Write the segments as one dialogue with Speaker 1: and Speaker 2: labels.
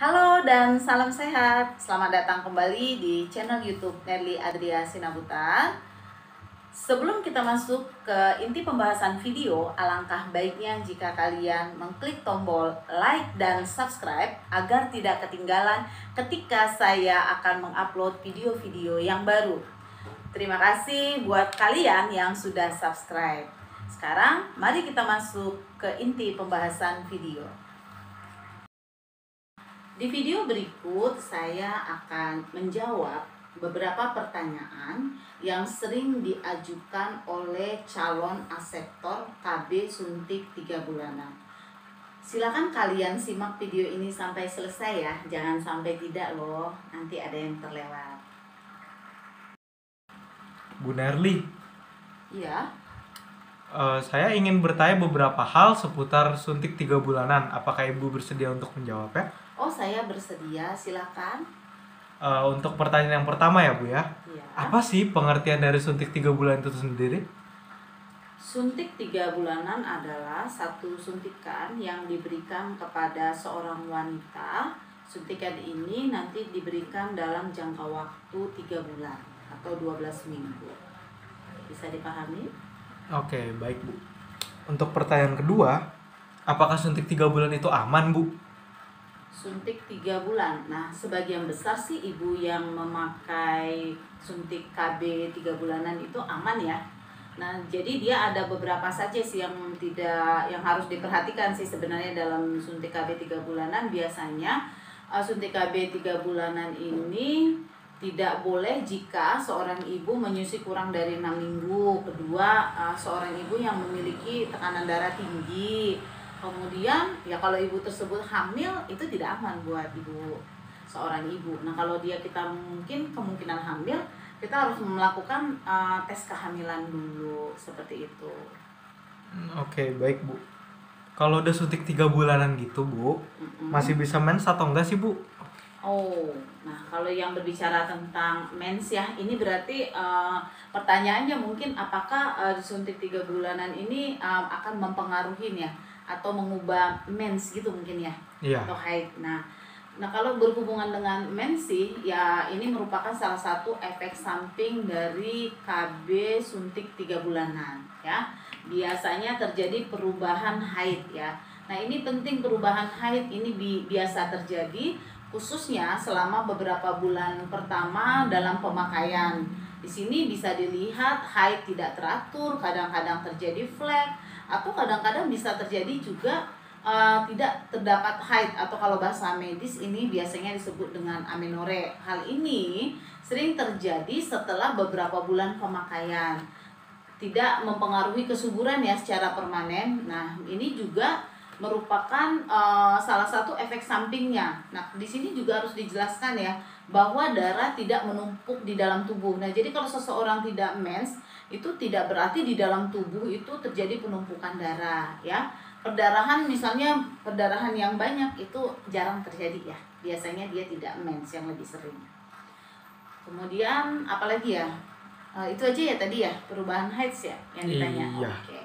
Speaker 1: Halo dan salam sehat. Selamat datang kembali di channel YouTube Nerly Adria Sinabuta. Sebelum kita masuk ke inti pembahasan video, alangkah baiknya jika kalian mengklik tombol like dan subscribe agar tidak ketinggalan ketika saya akan mengupload video-video yang baru. Terima kasih buat kalian yang sudah subscribe. Sekarang mari kita masuk ke inti pembahasan video. Di video berikut saya akan menjawab beberapa pertanyaan yang sering diajukan oleh calon aseptor KB suntik 3 bulanan. Silakan kalian simak video ini sampai selesai ya, jangan sampai tidak loh, nanti ada yang terlewat.
Speaker 2: Bu Nerly,
Speaker 1: Iya,
Speaker 2: saya ingin bertanya beberapa hal seputar suntik 3 bulanan. Apakah Ibu bersedia untuk menjawabnya?
Speaker 1: oh saya bersedia, silakan.
Speaker 2: Untuk pertanyaan yang pertama ya Bu ya.
Speaker 1: Iya.
Speaker 2: Apa sih pengertian dari suntik 3 bulan itu sendiri?
Speaker 1: Suntik 3 bulanan adalah satu suntikan yang diberikan kepada seorang wanita. Suntikan ini nanti diberikan dalam jangka waktu 3 bulan atau 12 minggu. Bisa dipahami?
Speaker 2: Oke, baik Bu. Untuk pertanyaan kedua, apakah suntik 3 bulan itu aman Bu?
Speaker 1: Suntik 3 bulan. Nah, sebagian besar sih ibu yang memakai suntik KB 3 bulanan itu aman ya. Nah, jadi dia ada beberapa saja sih yang harus diperhatikan sih sebenarnya dalam suntik KB 3 bulanan. Biasanya suntik KB 3 bulanan ini tidak boleh jika seorang ibu menyusui kurang dari 6 minggu. Kedua, seorang ibu yang memiliki tekanan darah tinggi. Kemudian ya kalau ibu tersebut hamil itu tidak aman buat seorang ibu. Nah, kalau kita mungkin kemungkinan hamil, kita harus melakukan tes kehamilan dulu seperti itu.
Speaker 2: Oke, baik Bu. Kalau udah suntik 3 bulanan gitu Bu, masih bisa mens atau enggak sih Bu?
Speaker 1: Oh, nah kalau yang berbicara tentang mens ya, ini berarti pertanyaannya mungkin apakah suntik 3 bulanan ini akan mempengaruhi ya atau mengubah mens gitu mungkin ya?
Speaker 2: Iya.
Speaker 1: Atau haid. Nah kalau berhubungan dengan mens sih, ya ini merupakan salah satu efek samping dari KB suntik 3 bulanan ya. Biasanya terjadi perubahan haid ya. Nah ini penting, perubahan haid ini biasa terjadi khususnya selama beberapa bulan pertama dalam pemakaian. Di sini bisa dilihat haid tidak teratur, kadang-kadang terjadi flek, atau kadang-kadang bisa terjadi juga tidak terdapat haid, atau kalau bahasa medis ini biasanya disebut dengan amenore. Hal ini sering terjadi setelah beberapa bulan pemakaian. Tidak mempengaruhi kesuburan ya secara permanen. Nah, ini juga merupakan salah satu efek sampingnya. Nah, di sini juga harus dijelaskan ya bahwa darah tidak menumpuk di dalam tubuh. Nah, jadi kalau seseorang tidak mens, itu tidak berarti di dalam tubuh itu terjadi penumpukan darah ya. Misalnya perdarahan yang banyak itu jarang terjadi ya. Biasanya dia tidak mens, yang lebih sering. Kemudian apalagi ya? Itu aja ya tadi ya, perubahan haid ya yang ditanya.
Speaker 2: Iya.
Speaker 1: Oke.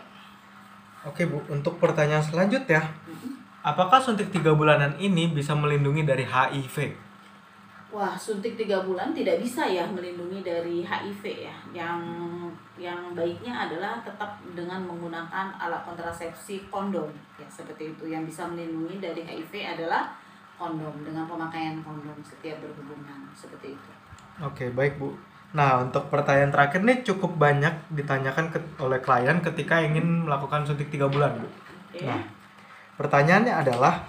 Speaker 2: Oke Bu, untuk pertanyaan selanjutnya, apakah suntik 3 bulanan ini bisa melindungi dari HIV?
Speaker 1: Wah, suntik 3 bulan tidak bisa ya melindungi dari HIV ya. Yang baiknya adalah tetap dengan menggunakan alat kontrasepsi kondom ya, seperti itu. Yang bisa melindungi dari HIV adalah kondom, dengan pemakaian kondom setiap berhubungan, seperti itu.
Speaker 2: Oke, baik Bu. Nah, untuk pertanyaan terakhir nih cukup banyak ditanyakan oleh klien ketika ingin melakukan suntik 3 bulan Bu.
Speaker 1: Oke.
Speaker 2: Nah, pertanyaannya adalah,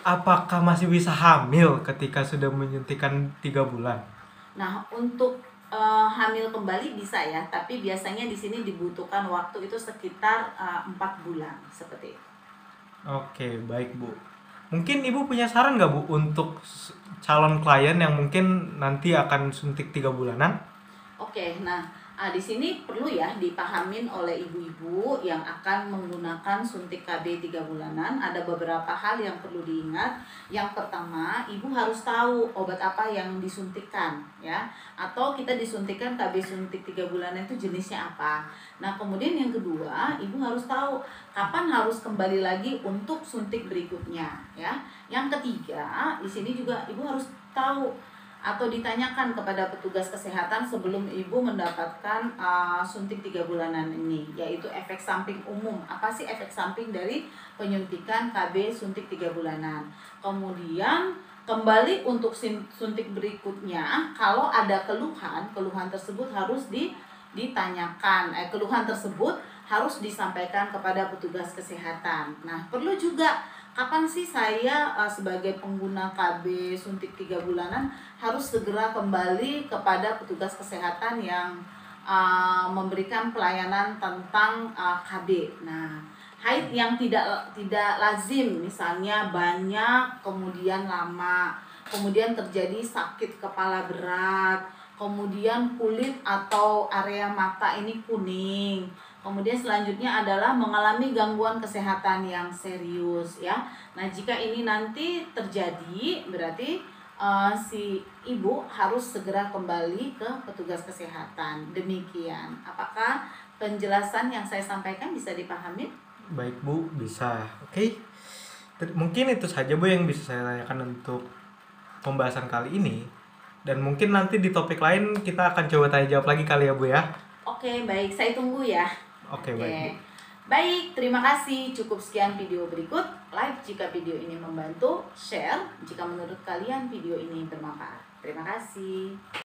Speaker 2: apakah masih bisa hamil ketika sudah menyuntikkan 3 bulan?
Speaker 1: Nah, untuk hamil kembali bisa ya, tapi biasanya di sini dibutuhkan waktu itu sekitar 4 bulan, seperti itu.
Speaker 2: Oke, baik Bu. Mungkin Ibu punya saran nggak Bu untuk calon klien yang mungkin nanti akan suntik 3 bulanan?
Speaker 1: Oke, nah di sini perlu ya dipahamin oleh ibu-ibu yang akan menggunakan suntik KB 3 bulanan. Ada beberapa hal yang perlu diingat. Yang pertama, ibu harus tahu obat apa yang disuntikkan ya. Atau kita disuntikkan KB suntik 3 bulanan itu jenisnya apa. Nah, kemudian yang kedua, ibu harus tahu kapan harus kembali lagi untuk suntik berikutnya ya. Yang ketiga, di sini juga Ibu harus tahu atau ditanyakan kepada petugas kesehatan sebelum Ibu mendapatkan suntik 3 bulanan ini, yaitu efek samping umum. Apa sih efek samping dari penyuntikan KB suntik 3 bulanan? Kemudian kembali untuk suntik berikutnya, kalau ada keluhan tersebut harus ditanyakan. Keluhan tersebut harus disampaikan kepada petugas kesehatan. Nah, perlu juga kapan sih saya sebagai pengguna KB suntik 3 bulanan harus segera kembali kepada petugas kesehatan yang memberikan pelayanan tentang KB. Nah, haid yang tidak lazim, misalnya banyak, kemudian lama, kemudian terjadi sakit kepala berat, kemudian kulit atau area mata ini kuning. Kemudian selanjutnya adalah mengalami gangguan kesehatan yang serius ya. Nah, jika ini nanti terjadi, berarti si ibu harus segera kembali ke petugas kesehatan. Demikian. Apakah penjelasan yang saya sampaikan bisa dipahami?
Speaker 2: Baik Bu, bisa. Oke. Mungkin itu saja Bu yang bisa saya tanyakan untuk pembahasan kali ini. Dan mungkin nanti di topik lain kita akan coba tanya jawab lagi kali ya Bu ya.
Speaker 1: Oke, baik. Saya tunggu ya.
Speaker 2: Oke, baik Bu.
Speaker 1: Baik, terima kasih. Cukup sekian video berikut. Like jika video ini membantu, share jika menurut kalian video ini bermanfaat. Terima kasih.